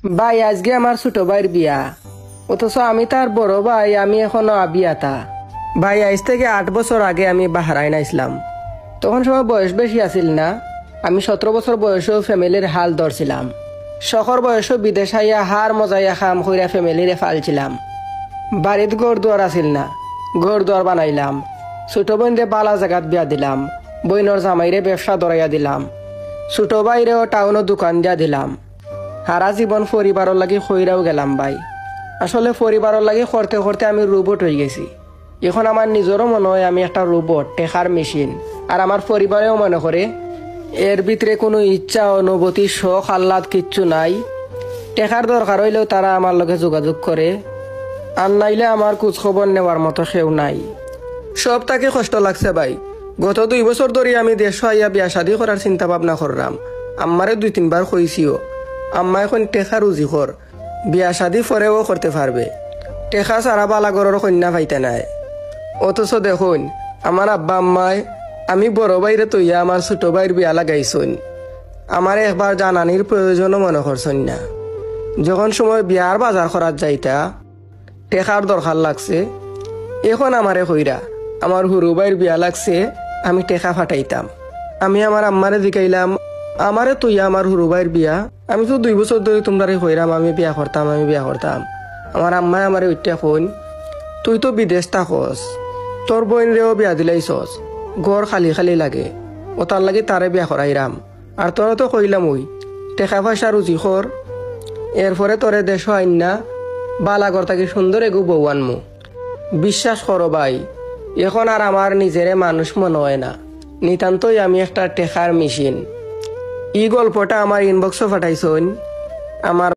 ভাই আজকে আমার ছোট ভাইয়ের বিয়া, অথচ আমি তার বড় ভাই, আমি এখনো আবিয়াতা। ভাই আজ থেকে 8 বছর আগে আমি বাহরাইন আইছিলাম। তখন সময় বয়স বেশি আছিল না, আমি 17 বছর বয়সেও ফ্যামিলির হাল ধরছিলাম। শখর বয়সও বিদেশ আইয়া হার মজাইয়া খাম কইরা ফ্যামিলিরে ফালছিলাম। বাড়িত ঘর দুয়ার আছিল না, ঘর দুয়ার বানাইলাম। ছোট বোনরে বালা জাগাত বিয়া দিলাম, বইনর জামাইরে ব্যবসা ধরাইয়া দিলাম, ছোট ভাইরেও টাউনও দোকান দিয়া দিলাম। সারা জীবন পরিবারের লাগি খইরাও গেলাম ভাই। আসলে পরিবারের লাগি করতে করতে আমি রোবট হয়ে গেছি। এখন আমার নিজেরও মনে হয় আমি একটা রোবট, টেকার মেশিন। আর আমার পরিবারেও মনে করে এর ভিতরে কোনো ইচ্ছা, অনুভূতি, শখ, আহ্লাদ কিচ্ছু নাই। টেকার দরকার হইলেও তারা আমার লগে যোগাযোগ করে, আর নাইলে আমার খোঁজ খবর নেওয়ার মতো কেউ নাই। সব তাকে কষ্ট লাগছে ভাই। গত 2 বছর ধরে আমি দেশ আইয়া বিয়া শাদী করার চিন্তা ভাবনা করলাম। আমারে 2-3 বার কইছিও, আম্মা এখন টেকা রুজি কর, বিয়া শাদী পরেও করতে পারবে, টেকা সারা বালাগরের কন্যা পাইতে নাই। অথচ দেখুন আমার আব্বা আম্মায় আমি বড় ভাইরে তৈয়া আমার ছোট ভাইয়ের বিয়া লাগাইছুন। আমার একবার জানানির প্রয়োজনও মনে করছেন না। যখন সময় বিয়ার বাজার করার যাইতা টেকার দরকার লাগছে, এখন আমারে কইরা আমার হুরু ভাইয়ের বিয়া লাগছে, আমি টেকা ফাটাইতাম। আমি আমার আম্মারে জিকাইলাম, আমারে তুইয়া আমার হুরু ভাইয়ের বিয়া, আমি তো 2 বছর ধরে তোমরা কইরাম আমি বিয়া করতাম, আমি বিয়া করতাম। আমার আম্মায় আমারে উঠতে ফোন, তুই তো বিদেশ থাকস, তোর বোন রেও বিয়া দিলাইছস, ঘর খালি খালি লাগে, ও তার লাগে তারে বিয়া করাইরাম। আর তোরা তো কইলাম ওই টেকা পয়সা রুজি কর, এরপরে তোরে দেশ আইন না বালাগর তাকে সুন্দর এগু বউ আনমু। বিশ্বাস করো ভাই, এখন আর আমার নিজেরে মানুষ মনে হয় না, নিতান্তই আমি একটা টেকার মেশিন। এই গল্পটা আমার ইনবক্সও পাঠাইছন। আমার